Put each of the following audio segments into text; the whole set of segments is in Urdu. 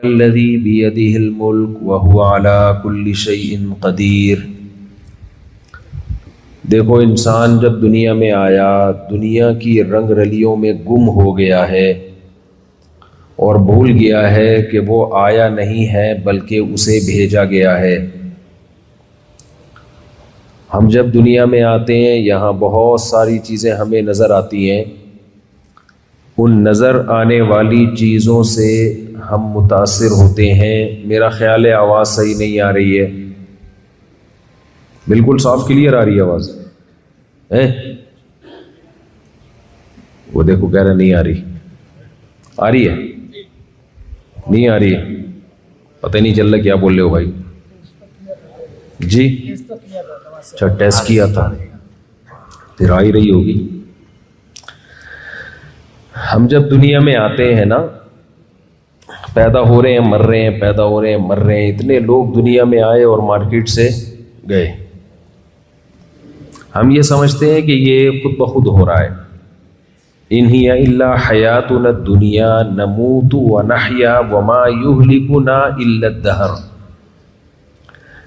الذی بیدہ الملک وہو علی کل شیء قدیر۔ دیکھو انسان جب دنیا میں آیا دنیا کی رنگ رلیوں میں گم ہو گیا ہے اور بھول گیا ہے کہ وہ آیا نہیں ہے بلکہ اسے بھیجا گیا ہے۔ ہم جب دنیا میں آتے ہیں یہاں بہت ساری چیزیں ہمیں نظر آتی ہیں، ان نظر آنے والی چیزوں سے ہم متاثر ہوتے ہیں۔ میرا خیال ہے آواز صحیح نہیں آ رہی ہے، بالکل صاف کلیئر آ رہی ہے آواز ہے؟ وہ دیکھو کہہ رہا نہیں آ رہی، آ رہی ہے؟ نہیں آ رہی ہے، پتہ نہیں چل رہا کیا بول رہے ہو بھائی جی؟ اچھا ٹیسٹ کیا تھا، پھر آ ہی رہی ہوگی۔ ہم جب دنیا میں آتے ہیں نا، پیدا ہو رہے ہیں مر رہے ہیں، پیدا ہو رہے ہیں مر رہے ہیں، اتنے لوگ دنیا میں آئے اور مارکیٹ سے گئے۔ ہم یہ سمجھتے ہیں کہ یہ خود بخود ہو رہا ہے، ان ہی الا حیاتنا الدنیا نموت ونحیا وما یہلکنا الا الدہر۔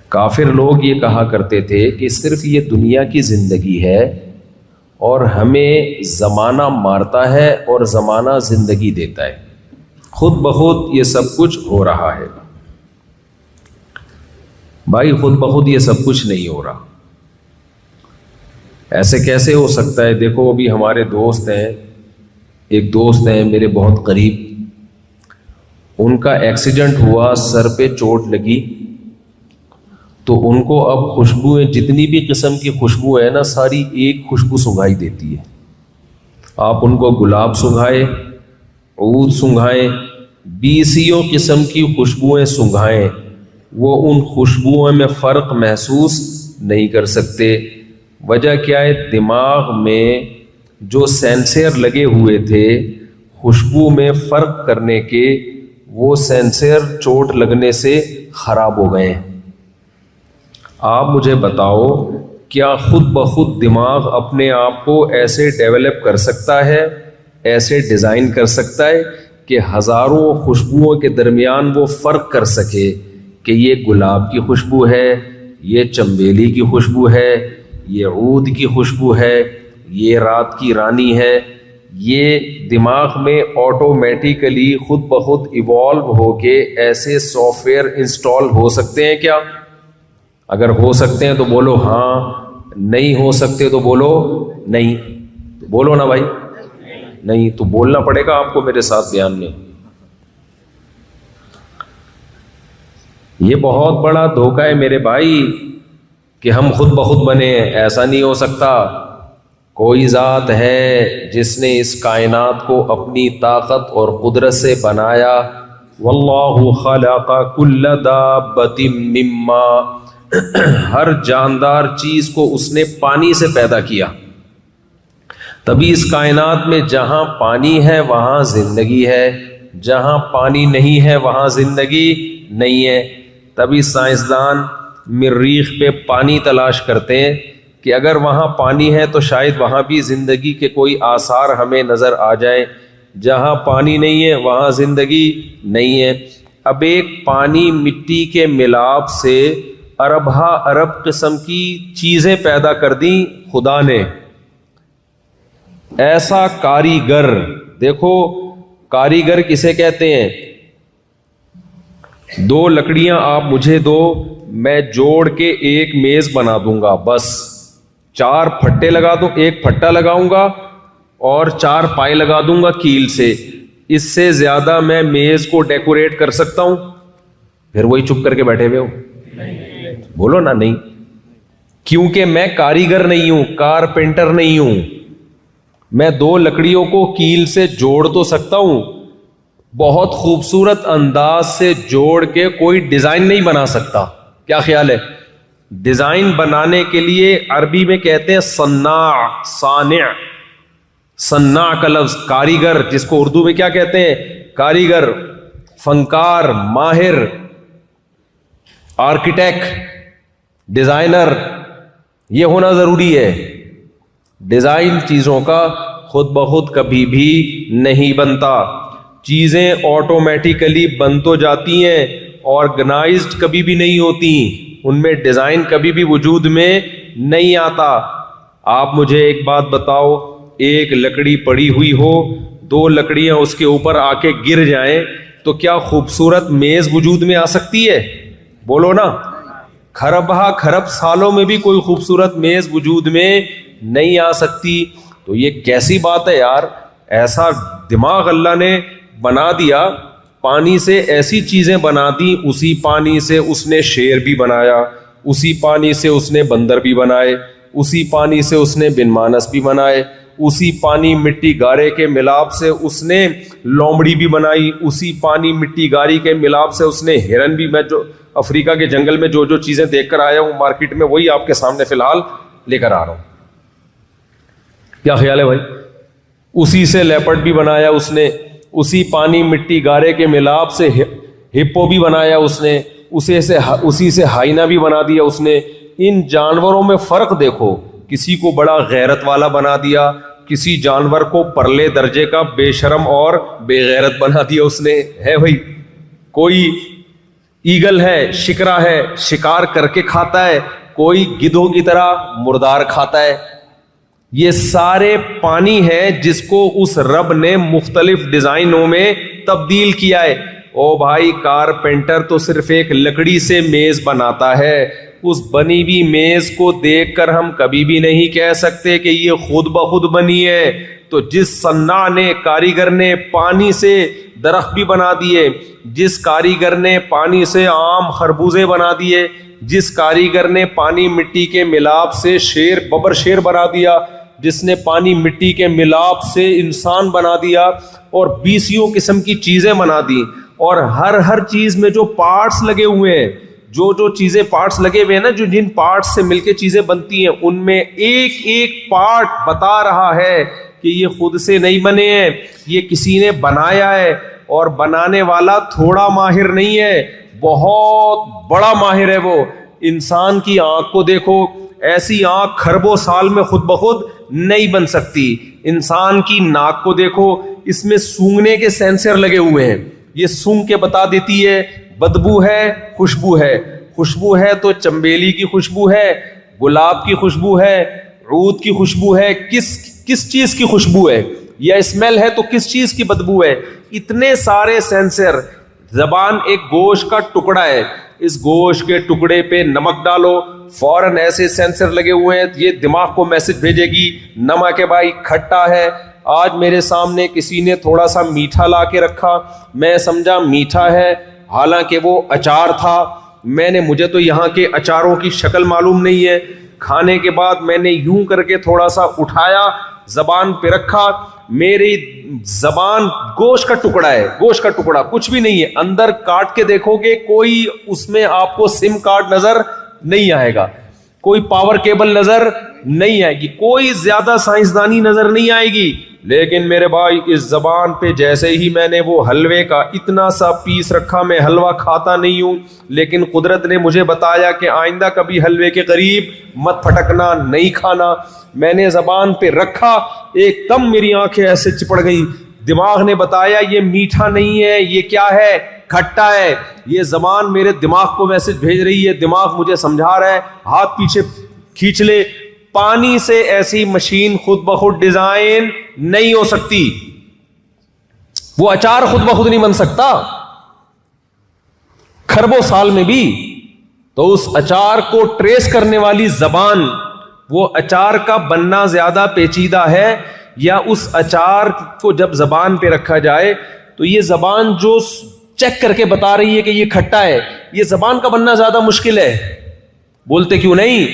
کافر لوگ یہ کہا کرتے تھے کہ صرف یہ دنیا کی زندگی ہے اور ہمیں زمانہ مارتا ہے اور زمانہ زندگی دیتا ہے، خود بخود یہ سب کچھ ہو رہا ہے۔ بھائی خود بخود یہ سب کچھ نہیں ہو رہا، ایسے کیسے ہو سکتا ہے؟ دیکھو ابھی ہمارے دوست ہیں، ایک دوست ہیں میرے بہت قریب، ان کا ایکسیڈنٹ ہوا، سر پہ چوٹ لگی، تو ان کو اب خوشبوئیں جتنی بھی قسم کی خوشبو ہے نا ساری ایک خوشبو سنگھائی دیتی ہے۔ آپ ان کو گلاب سنگھائے، عود سنگھائیں، بیسیوں قسم کی خوشبوئیں سنگھائیں، وہ ان خوشبوؤں میں فرق محسوس نہیں کر سکتے۔ وجہ کیا ہے؟ دماغ میں جو سینسر لگے ہوئے تھے خوشبو میں فرق کرنے کے، وہ سینسر چوٹ لگنے سے خراب ہو گئے ہیں۔ آپ مجھے بتاؤ کیا خود بخود دماغ اپنے آپ کو ایسے ڈیولپ کر سکتا ہے، ایسے ڈیزائن کر سکتا ہے کہ ہزاروں خوشبوؤں کے درمیان وہ فرق کر سکے کہ یہ گلاب کی خوشبو ہے، یہ چنبیلی کی خوشبو ہے، یہ عود کی خوشبو ہے، یہ رات کی رانی ہے؟ یہ دماغ میں آٹومیٹیکلی خود بخود ایوالو ہو کے ایسے سافٹ ویئر انسٹال ہو سکتے ہیں کیا؟ اگر ہو سکتے ہیں تو بولو ہاں، نہیں ہو سکتے تو بولو نہیں۔ تو بولو نا بھائی نہیں، تو بولنا پڑے گا آپ کو میرے ساتھ بیان میں۔ یہ بہت بڑا دھوکہ ہے میرے بھائی کہ ہم خود بخود بنے، ایسا نہیں ہو سکتا۔ کوئی ذات ہے جس نے اس کائنات کو اپنی طاقت اور قدرت سے بنایا۔ واللہ خلق کل دابۃ مما، ہر جاندار چیز کو اس نے پانی سے پیدا کیا، تبھی اس کائنات میں جہاں پانی ہے وہاں زندگی ہے، جہاں پانی نہیں ہے وہاں زندگی نہیں ہے۔ تبھی سائنسدان مریخ پہ پانی تلاش کرتے ہیں کہ اگر وہاں پانی ہے تو شاید وہاں بھی زندگی کے کوئی آثار ہمیں نظر آ جائیں، جہاں پانی نہیں ہے وہاں زندگی نہیں ہے۔ اب ایک پانی مٹی کے ملاپ سے اربہ ارب قسم کی چیزیں پیدا کر دیں خدا نے۔ ایسا کاریگر، دیکھو کاریگر کسے کہتے ہیں؟ دو لکڑیاں آپ مجھے دو، میں جوڑ کے ایک میز بنا دوں گا، بس چار پھٹے لگا دوں، ایک پھٹا لگاؤں گا اور چار پائے لگا دوں گا کیل سے، اس سے زیادہ میں میز کو ڈیکوریٹ کر سکتا ہوں؟ پھر وہی چپ کر کے بیٹھے ہوئے ہو، بولو نا نہیں، کیونکہ میں کاریگر نہیں ہوں، کارپینٹر نہیں ہوں۔ میں دو لکڑیوں کو کیل سے جوڑ تو سکتا ہوں، بہت خوبصورت انداز سے جوڑ کے کوئی ڈیزائن نہیں بنا سکتا۔ کیا خیال ہے؟ ڈیزائن بنانے کے لیے عربی میں کہتے ہیں صناع، صانع، صناع کا لفظ کاریگر، جس کو اردو میں کیا کہتے ہیں؟ کاریگر، فنکار، ماہر، آرکیٹیکٹ، ڈیزائنر، یہ ہونا ضروری ہے۔ ڈیزائن چیزوں کا خود بخود کبھی بھی نہیں بنتا۔ چیزیں آٹومیٹیکلی بن تو جاتی ہیں، آرگنائزڈ کبھی بھی نہیں ہوتی، ان میں ڈیزائن کبھی بھی وجود میں نہیں آتا۔ آپ مجھے ایک بات بتاؤ، ایک لکڑی پڑی ہوئی ہو، دو لکڑیاں اس کے اوپر آ کے گر جائیں تو کیا خوبصورت میز وجود میں آ سکتی ہے؟ بولو نا۔ کھرب سالوں میں بھی کوئی خوبصورت میز وجود میں نہیں آ سکتی۔ تو یہ کیسی بات ہے یار، ایسا دماغ اللہ نے بنا دیا، پانی سے ایسی چیزیں بنا دی، اسی پانی سے اس نے شیر بھی بنایا، اسی پانی سے اس نے بندر بھی بنائے، اسی پانی سے اس نے بن مانس بھی بنائے، اسی پانی مٹی گارے کے ملاپ سے اس نے لومڑی بھی بنائی، اسی پانی مٹی گاری کے ملاپ سے اس نے ہرن بھی۔ میں جو افریقہ کے جنگل میں جو چیزیں دیکھ کر آیا ہوں مارکیٹ میں، وہی آپ کے سامنے فی الحال لے کر آ رہا ہوں۔ کیا خیال ہے بھائی؟ اسی سے لیپرڈ بھی بنایا اس نے، اسی پانی مٹی گارے کے ملاپ سے ہپو بھی بنایا اس نے، اسی سے ہائینا بھی بنا دیا اس نے۔ ان جانوروں میں فرق دیکھو، کسی کو بڑا غیرت والا بنا دیا، کسی جانور کو پرلے درجے کا بے شرم اور بے غیرت بنا دیا اس نے، ہے بھائی؟ کوئی ایگل ہے، شکرا ہے، شکار کر کے کھاتا ہے، کوئی گدھوں کی طرح مردار کھاتا ہے۔ یہ سارے پانی ہے جس کو اس رب نے مختلف ڈیزائنوں میں تبدیل کیا ہے۔ او بھائی، کارپینٹر تو صرف ایک لکڑی سے میز بناتا ہے، اس بنی ہوئی میز کو دیکھ کر ہم کبھی بھی نہیں کہہ سکتے کہ یہ خود بخود بنی ہے۔ تو جس صناع نے، کاریگر نے پانی سے درخت بھی بنا دیے، جس کاریگر نے پانی سے آم خربوزے بنا دیے، جس کاریگر نے پانی مٹی کے ملاپ سے ببر شیر بنا دیا، جس نے پانی مٹی کے ملاپ سے انسان بنا دیا، اور 20 قسم کی چیزیں بنا دی، اور ہر چیز میں جو پارٹس لگے ہوئے ہیں، جو چیزیں پارٹس لگے ہوئے ہیں نا، جو جن پارٹس سے مل کے چیزیں بنتی ہیں، ان میں ایک ایک پارٹ بتا رہا ہے کہ یہ خود سے نہیں بنے ہیں، یہ کسی نے بنایا ہے، اور بنانے والا تھوڑا ماہر نہیں ہے، بہت بڑا ماہر ہے وہ۔ انسان کی آنکھ کو دیکھو، ایسی آنکھ کھربوں سال میں خود بخود نہیں بن سکتی۔ انسان کی ناک کو دیکھو، اس میں سونگنے کے سینسر لگے ہوئے ہیں، یہ سونگ کے بتا دیتی ہے بدبو ہے، خوشبو ہے۔ خوشبو ہے تو چنبیلی کی خوشبو ہے، گلاب کی خوشبو ہے، عود کی خوشبو ہے، کس چیز کی خوشبو ہے، یا اسمیل ہے تو کس چیز کی بدبو ہے۔ اتنے سارے سینسر۔ زبان ایک گوشت کا ٹکڑا ہے، اس گوشت کے ٹکڑے پہ نمک ڈالو، فوراً ایسے سینسر لگے ہوئے ہیں، یہ دماغ کو میسج بھیجے گی نمک ہے بھائی، کھٹا ہے۔ آج میرے سامنے کسی نے تھوڑا سا میٹھا لا کے رکھا، میں سمجھا میٹھا ہے، حالانکہ وہ اچار تھا۔ مجھے تو یہاں کے اچاروں کی شکل معلوم نہیں ہے۔ کھانے کے بعد میں نے یوں کر کے تھوڑا سا اٹھایا، زبان پہ رکھا، میری زبان گوشت کا ٹکڑا ہے، گوشت کا ٹکڑا، کچھ بھی نہیں ہے۔ اندر کاٹ کے دیکھو گے، کوئی اس میں آپ کو سم کارڈ نظر نہیں آئے گا، کوئی پاور کیبل نظر نہیں آئے گی، کوئی زیادہ سائنسدانی نظر نہیں آئے گی۔ لیکن میرے بھائی، اس زبان پہ جیسے ہی میں نے وہ حلوے کا اتنا سا پیس رکھا، میں حلوہ کھاتا نہیں ہوں، لیکن قدرت نے مجھے بتایا کہ آئندہ کبھی حلوے کے قریب مت پھٹکنا، نہیں کھانا۔ میں نے زبان پہ رکھا، ایک دم میری آنکھیں ایسے چپڑ گئی، دماغ نے بتایا یہ میٹھا نہیں ہے، یہ کیا ہے، کھٹا ہے۔ یہ زبان میرے دماغ کو میسج بھیج رہی ہے، دماغ مجھے سمجھا رہا ہے ہاتھ پیچھے کھینچ لے۔ پانی سے ایسی مشین خود بخود ڈیزائن نہیں ہو سکتی، وہ اچار خود بخود نہیں بن سکتا کھربوں سال میں بھی۔ تو اس اچار کو ٹریس کرنے والی زبان، وہ اچار کا بننا زیادہ پیچیدہ ہے، یا اس اچار کو جب زبان پہ رکھا جائے تو یہ زبان جو چیک کر کے بتا رہی ہے کہ یہ کھٹا ہے، یہ زبان کا بننا زیادہ مشکل ہے۔ بولتے کیوں نہیں؟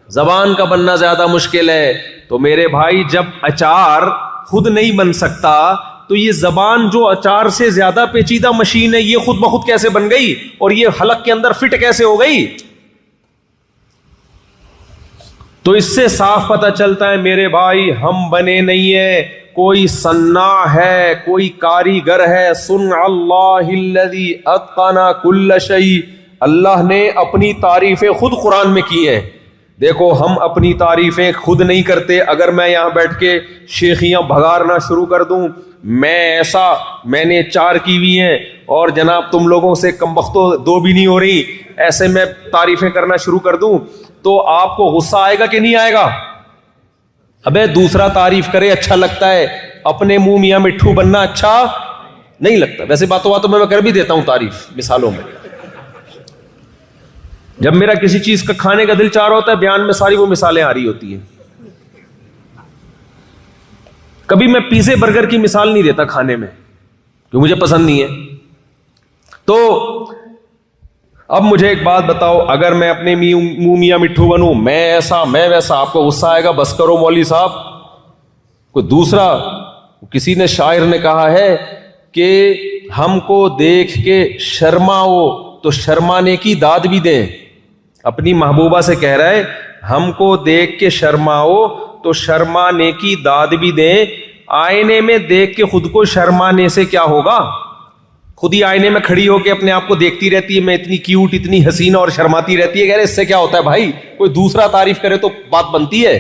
زبان کا بننا زیادہ مشکل ہے۔ تو میرے بھائی، جب اچار خود نہیں بن سکتا تو یہ زبان جو اچار سے زیادہ پیچیدہ مشین ہے، یہ خود بخود کیسے بن گئی، اور یہ حلق کے اندر فٹ کیسے ہو گئی؟ تو اس سے صاف پتہ چلتا ہے میرے بھائی، ہم بنے نہیں ہیں، کوئی صناع ہے، کوئی کاریگر ہے۔ صنع اللہ الذی اتقن کل شیء، اللہ نے اپنی تعریفیں خود قرآن میں کی ہیں۔ دیکھو، ہم اپنی تعریفیں خود نہیں کرتے۔ اگر میں یہاں بیٹھ کے شیخیاں بھگارنا شروع کر دوں، میں ایسا, میں نے 4 کی ہوئی ہیں اور جناب تم لوگوں سے کمبختوں 2 بھی نہیں ہو رہی, ایسے میں تعریفیں کرنا شروع کر دوں تو آپ کو غصہ آئے گا کہ نہیں آئے گا؟ ابے دوسرا تعریف کرے اچھا لگتا ہے, اپنے منہ میاں مٹھو بننا اچھا نہیں لگتا. ویسے باتوں باتوں میں کر بھی دیتا ہوں تعریف مثالوں میں. جب میرا کسی چیز کا کھانے کا دل چاہ رہا ہوتا ہے بیان میں ساری وہ مثالیں آ رہی ہوتی ہیں. کبھی میں پیزے برگر کی مثال نہیں دیتا کھانے میں کہ مجھے پسند نہیں ہے. تو اب مجھے ایک بات بتاؤ, اگر میں اپنے منہ میاں مٹھو بنوں, میں ایسا میں ویسا, آپ کو غصہ آئے گا؟ بس کرو مولوی صاحب. کوئی دوسرا, کسی نے شاعر نے کہا ہے کہ ہم کو دیکھ کے شرماؤ تو شرمانے کی داد بھی دیں. اپنی محبوبہ سے کہہ رہا ہے ہم کو دیکھ کے شرماؤ تو شرمانے کی داد بھی دیں. آئینے میں دیکھ کے خود کو شرمانے سے کیا ہوگا؟ خود ہی آئینے میں کھڑی ہو کے اپنے آپ کو دیکھتی رہتی ہے, میں اتنی کیوٹ, اتنی حسین, اور شرماتی رہتی ہے. کہہ رہے اس سے کیا ہوتا ہے بھائی؟ کوئی دوسرا تعریف کرے تو بات بنتی ہے.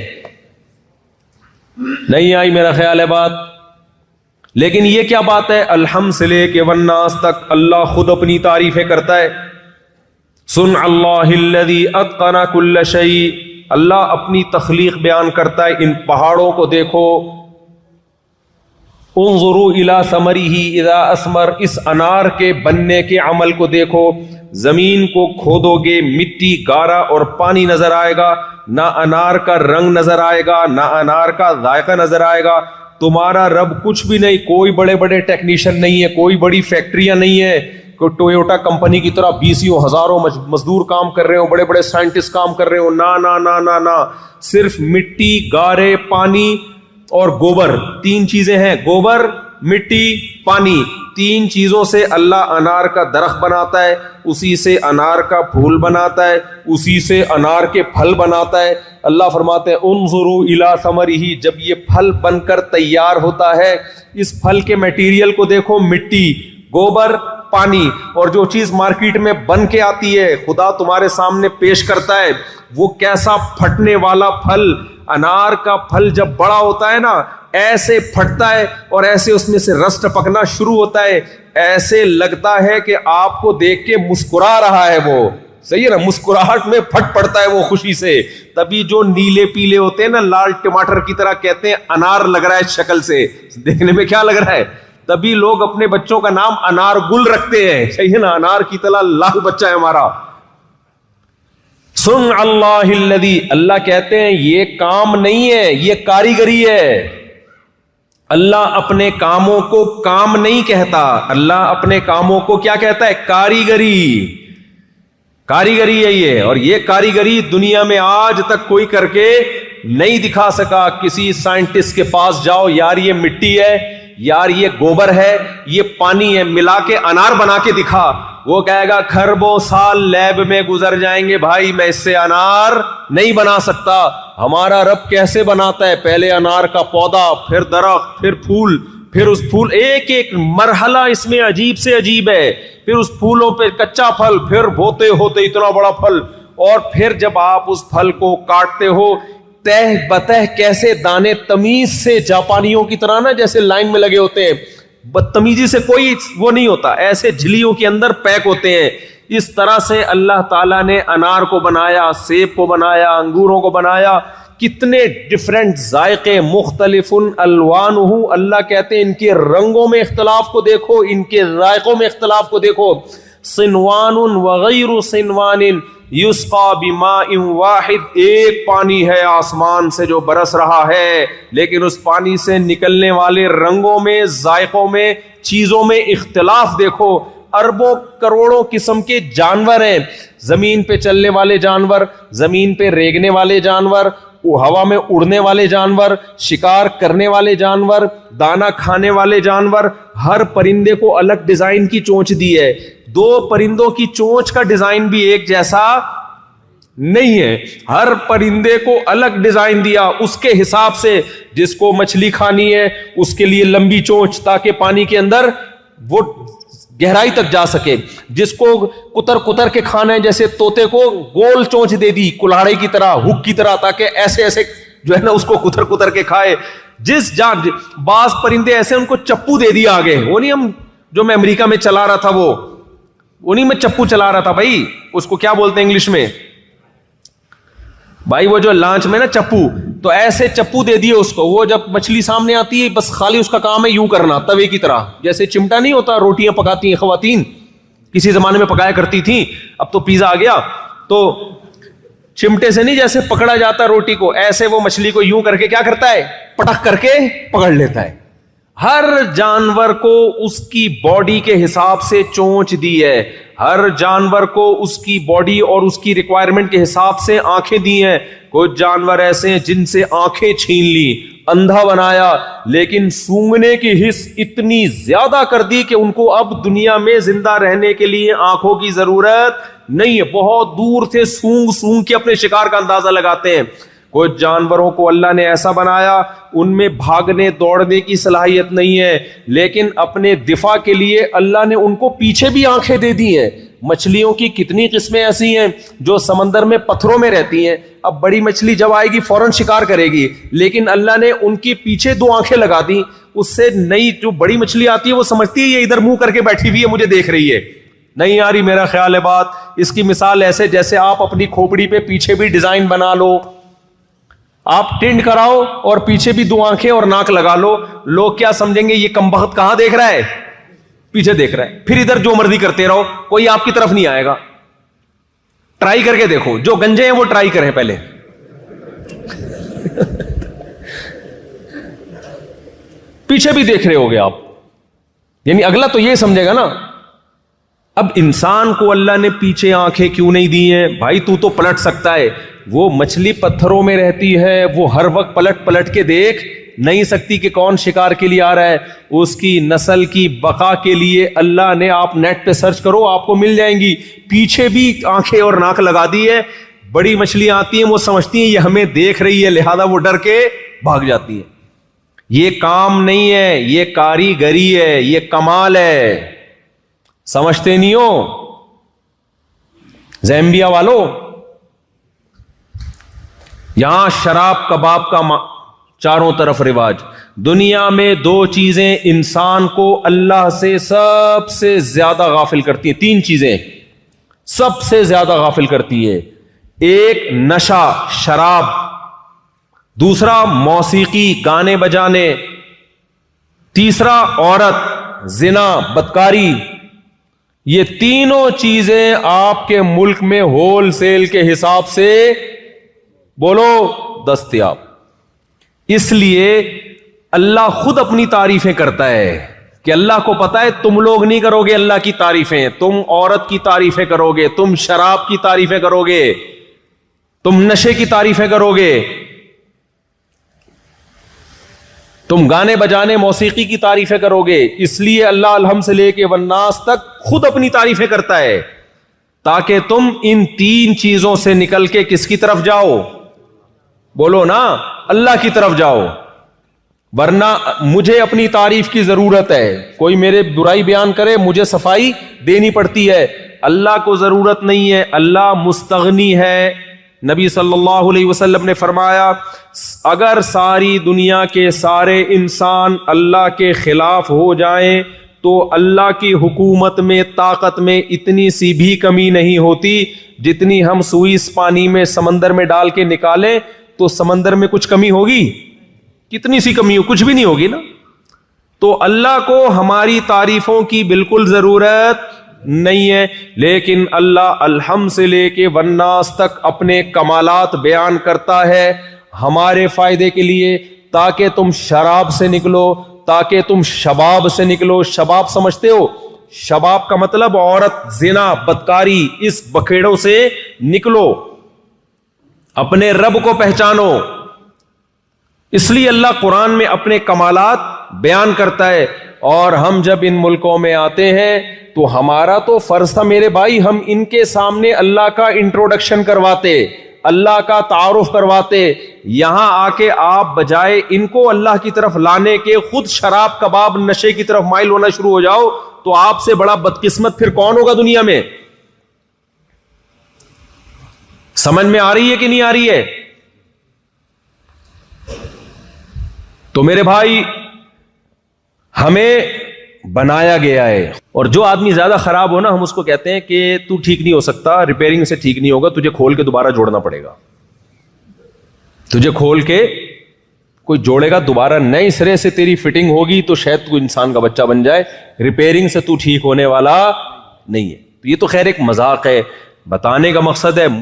نہیں آئی میرا خیال ہے بات. لیکن یہ کیا بات ہے, الحمد سے لے کے والناس تک اللہ خود اپنی تعریفیں کرتا ہے. سن اللہ الذی اتقن کل شیء, اللہ اپنی تخلیق بیان کرتا ہے. ان پہاڑوں کو دیکھو, انظروا الی ثمرہ اذا اثمر, اس انار کے بننے کے عمل کو دیکھو. زمین کو کھودو گے, مٹی, گارا اور پانی نظر آئے گا, نہ انار کا رنگ نظر آئے گا, نہ انار کا ذائقہ نظر آئے گا. تمہارا رب کچھ بھی نہیں, کوئی بڑے بڑے ٹیکنیشین نہیں ہے, کوئی بڑی فیکٹریاں نہیں ہے, کوئی ٹویوٹا کمپنی کی طرح 20 ہزاروں مزدور کام کر رہے ہو, بڑے بڑے سائنٹسٹ کام کر رہے ہو. نا نا نا نا نا, صرف مٹی, گارے, پانی اور گوبر, 3 چیزیں ہیں. گوبر, مٹی, پانی, 3 چیزوں سے اللہ انار کا درخت بناتا ہے, اسی سے انار کا پھول بناتا ہے, اسی سے انار کے پھل بناتا ہے. اللہ فرماتے ہیں انظروا الی ثمرہ, جب یہ پھل بن کر تیار ہوتا ہے, اس پھل کے میٹیریل کو دیکھو, مٹی, گوبر, پانی, اور جو چیز مارکیٹ میں بن کے آتی ہے خدا تمہارے سامنے پیش کرتا ہے, وہ کیسا پھٹنے والا پھل. انار کا پھل جب بڑا ہوتا ہے نا, ایسے پھٹتا ہے اور ایسے اس میں سے رس ٹپکنا شروع ہوتا ہے, ایسے لگتا ہے کہ آپ کو دیکھ کے مسکرا رہا ہے وہ. صحیح ہے نا, مسکراہٹ میں پھٹ پڑتا ہے وہ خوشی سے. تبھی جو نیلے پیلے ہوتے ہیں نا, لال ٹماٹر کی طرح, کہتے ہیں انار لگ رہا ہے شکل سے, دیکھنے میں کیا لگ رہا ہے, تبھی لوگ اپنے بچوں کا نام انار گل رکھتے ہیں. صحیح ہے نا, انار کی طرح لال بچہ ہے ہمارا. سن اللہ الذی, اللہ کہتے ہیں یہ کام نہیں ہے, یہ کاریگری ہے. اللہ اپنے کاموں کو کام نہیں کہتا, اللہ اپنے کاموں کو کیا کہتا ہے؟ کاریگری. کاریگری ہے یہ, اور یہ کاریگری دنیا میں آج تک کوئی کر کے نہیں دکھا سکا. کسی سائنٹسٹ کے پاس جاؤ, یار یہ مٹی ہے, یار یہ گوبر ہے, یہ پانی ہے, ملا کے انار بنا کے دکھا. وہ کہے گا کھربوں سال لیب میں گزر جائیں گے بھائی, میں اس سے انار نہیں بنا سکتا. ہمارا رب کیسے بناتا ہے؟ پہلے انار کا پودا, پھر درخت, پھر پھول, پھر اس پھول, ایک ایک مرحلہ اس میں عجیب سے عجیب ہے. پھر اس پھولوں پہ کچا پھل, پھر بوتے ہوتے اتنا بڑا پھل, اور پھر جب آپ اس پھل کو کاٹتے ہو, تہ بتہ کیسے دانے تمیز سے, جاپانیوں کی طرح نا, جیسے لائن میں لگے ہوتے ہیں, بدتمیزی سے کوئی وہ نہیں ہوتا, ایسے جھلیوں کے اندر پیک ہوتے ہیں. اس طرح سے اللہ تعالیٰ نے انار کو بنایا, سیب کو بنایا, انگوروں کو بنایا. کتنے ڈفرینٹ ذائقے, مختلف الوانہ. اللہ کہتے ہیں ان کے رنگوں میں اختلاف کو دیکھو, ان کے ذائقوں میں اختلاف کو دیکھو. صنوان وغیر صنوان یسقا بماء واحد, ایک پانی ہے آسمان سے جو برس رہا ہے, لیکن اس پانی سے نکلنے والے رنگوں میں, ذائقوں میں, چیزوں میں اختلاف دیکھو. اربوں کروڑوں قسم کے جانور ہیں, زمین پہ چلنے والے جانور, زمین پہ ریگنے والے جانور, ہوا میں اڑنے والے جانور, شکار کرنے والے جانور, دانا کھانے والے جانور. ہر پرندے کو الگ ڈیزائن کی چونچ دی ہے. 2 پرندوں کی چونچ کا ڈیزائن بھی ایک جیسا نہیں ہے, ہر پرندے کو الگ ڈیزائن دیا اس کے حساب سے. جس کو مچھلی کھانی ہے اس کے لیے لمبی چونچ, تاکہ پانی کے اندر وہ گہرائی تک جا سکے. جس کو کتر کتر کے کھانا ہے, جیسے طوطے کو گول چونچ دے دی کلاڑے کی طرح, ہک کی طرح, تاکہ ایسے ایسے جو ہے نا اس کو کتر کتر کے کھائے. جس جان بعض پرندے ایسے ان کو چپو دے دیا آگے, وہ نہیں ہم جو میں امریکہ میں چلا رہا تھا وہ نہیں میں چپو چلا رہا تھا بھائی, اس کو کیا بولتے ہیں انگلش میں بھائی, وہ جو لانچ میں نا چپو, تو ایسے چپو دے دیے اس کو, وہ جب مچھلی سامنے آتی ہے بس خالی اس کا کام ہے یوں کرنا توے کی طرح, جیسے چمٹا نہیں ہوتا روٹیاں پکاتی ہیں خواتین, کسی زمانے میں پکایا کرتی تھیں, اب تو پیزا آ گیا, تو چمٹے سے نہیں جیسے پکڑا جاتا روٹی کو, ایسے وہ مچھلی کو یوں کر کے کیا کرتا ہے, پٹک کر کے پکڑ لیتا ہے. ہر جانور کو اس کی باڈی کے حساب سے چونچ دی ہے, ہر جانور کو اس کی باڈی اور اس کی ریکوائرمنٹ کے حساب سے آنکھیں دی ہیں. کچھ جانور ایسے ہیں جن سے آنکھیں چھین لی, اندھا بنایا, لیکن سونگنے کی حس اتنی زیادہ کر دی کہ ان کو اب دنیا میں زندہ رہنے کے لیے آنکھوں کی ضرورت نہیں ہے, بہت دور سے سونگ سونگ کے اپنے شکار کا اندازہ لگاتے ہیں. کچھ جانوروں کو اللہ نے ایسا بنایا ان میں بھاگنے دوڑنے کی صلاحیت نہیں ہے, لیکن اپنے دفاع کے لیے اللہ نے ان کو پیچھے بھی آنکھیں دے دی ہیں. مچھلیوں کی کتنی قسمیں ایسی ہیں جو سمندر میں پتھروں میں رہتی ہیں, اب بڑی مچھلی جب آئے گی فوراً شکار کرے گی, لیکن اللہ نے ان کی پیچھے 2 آنکھیں لگا دی, اس سے نئی جو بڑی مچھلی آتی ہے وہ سمجھتی ہے یہ ادھر منہ کر کے بیٹھی ہوئی ہے مجھے دیکھ رہی ہے. نہیں آ رہی میرا خیال ہے بات. اس کی مثال ایسے جیسے آپ اپنی کھوپڑی پہ پیچھے بھی ڈیزائن بنا لو, آپ ٹنڈ کراؤ اور پیچھے بھی 2 آنکھیں اور ناک لگا لو, لوگ کیا سمجھیں گے یہ کمبخت کہاں دیکھ رہا ہے, پیچھے دیکھ رہا ہے, پھر ادھر جو مرضی کرتے رہو, کوئی آپ کی طرف نہیں آئے گا. ٹرائی کر کے دیکھو, جو گنجے ہیں وہ ٹرائی کریں پہلے. پیچھے بھی دیکھ رہے ہوگے آپ, یعنی اگلا تو یہ سمجھے گا نا. اب انسان کو اللہ نے پیچھے آنکھیں کیوں نہیں دی ہیں؟ بھائی تو پلٹ سکتا ہے, وہ مچھلی پتھروں میں رہتی ہے, وہ ہر وقت پلٹ کے دیکھ نہیں سکتی کہ کون شکار کے لیے آ رہا ہے. اس کی نسل کی بقا کے لیے اللہ نے, آپ نیٹ پہ سرچ کرو آپ کو مل جائیں گی, پیچھے بھی آنکھیں اور ناک لگا دی ہے. بڑی مچھلیاں آتی ہیں وہ سمجھتی ہیں یہ ہمیں دیکھ رہی ہے, لہذا وہ ڈر کے بھاگ جاتی ہیں. یہ کام نہیں ہے, یہ کاریگری ہے, یہ کمال ہے. سمجھتے نہیں ہو زیمبیا والو, یہاں شراب کباب کا چاروں طرف رواج. دنیا میں 2 چیزیں انسان کو اللہ سے سب سے زیادہ غافل کرتی ہیں, 3 چیزیں سب سے زیادہ غافل کرتی ہے. ایک نشہ شراب, دوسرا موسیقی گانے بجانے, تیسرا عورت زنا بدکاری. یہ تینوں چیزیں آپ کے ملک میں ہول سیل کے حساب سے بولو دستیاب. اس لیے اللہ خود اپنی تعریفیں کرتا ہے کہ اللہ کو پتا ہے تم لوگ نہیں کرو گے اللہ کی تعریفیں, تم عورت کی تعریفیں کرو گے, تم شراب کی تعریفیں کرو گے, تم نشے کی تعریفیں کرو گے, تم گانے بجانے موسیقی کی تعریفیں کرو گے. اس لیے اللہ الحمد سے لے کے والناس تک خود اپنی تعریفیں کرتا ہے تاکہ تم ان 3 چیزوں سے نکل کے کس کی طرف جاؤ, بولو نا, اللہ کی طرف جاؤ. ورنہ مجھے اپنی تعریف کی ضرورت ہے, کوئی میرے برائی بیان کرے مجھے صفائی دینی پڑتی ہے, اللہ کو ضرورت نہیں ہے, اللہ مستغنی ہے. نبی صلی اللہ علیہ وسلم نے فرمایا اگر ساری دنیا کے سارے انسان اللہ کے خلاف ہو جائیں تو اللہ کی حکومت میں طاقت میں اتنی سی بھی کمی نہیں ہوتی جتنی ہم سوئی اس پانی میں سمندر میں ڈال کے نکالیں تو سمندر میں کچھ کمی ہوگی؟ کتنی سی کمی ہو, کچھ بھی نہیں ہوگی نا. تو اللہ کو ہماری تعریفوں کی بالکل ضرورت نہیں ہے, لیکن اللہ الحمد سے لے کے والناس تک اپنے کمالات بیان کرتا ہے ہمارے فائدے کے لیے, تاکہ تم شراب سے نکلو, تاکہ تم شباب سے نکلو. شباب سمجھتے ہو؟ شباب کا مطلب عورت زنا بدکاری, اس بکھیڑوں سے نکلو, اپنے رب کو پہچانو. اس لیے اللہ قرآن میں اپنے کمالات بیان کرتا ہے. اور ہم جب ان ملکوں میں آتے ہیں تو ہمارا تو فرض تھا میرے بھائی, ہم ان کے سامنے اللہ کا انٹروڈکشن کرواتے, اللہ کا تعارف کرواتے. یہاں آ کے آپ بجائے ان کو اللہ کی طرف لانے کے خود شراب کباب نشے کی طرف مائل ہونا شروع ہو جاؤ تو آپ سے بڑا بدقسمت پھر کون ہوگا دنیا میں؟ سمجھ میں آ رہی ہے کہ نہیں آ رہی ہے؟ تو میرے بھائی ہمیں بنایا گیا ہے، اور جو آدمی زیادہ خراب ہو نا ہم اس کو کہتے ہیں کہ تو ٹھیک نہیں ہو سکتا، ریپیئرنگ سے ٹھیک نہیں ہوگا، تجھے کھول کے دوبارہ جوڑنا پڑے گا، تجھے کھول کے کوئی جوڑے گا دوبارہ، نئے سرے سے تیری فٹنگ ہوگی تو شاید تو انسان کا بچہ بن جائے، ریپیئرنگ سے تو ٹھیک ہونے والا نہیں ہے۔ تو یہ تو خیر ایک مذاق ہے، بتانے کا مقصد ہے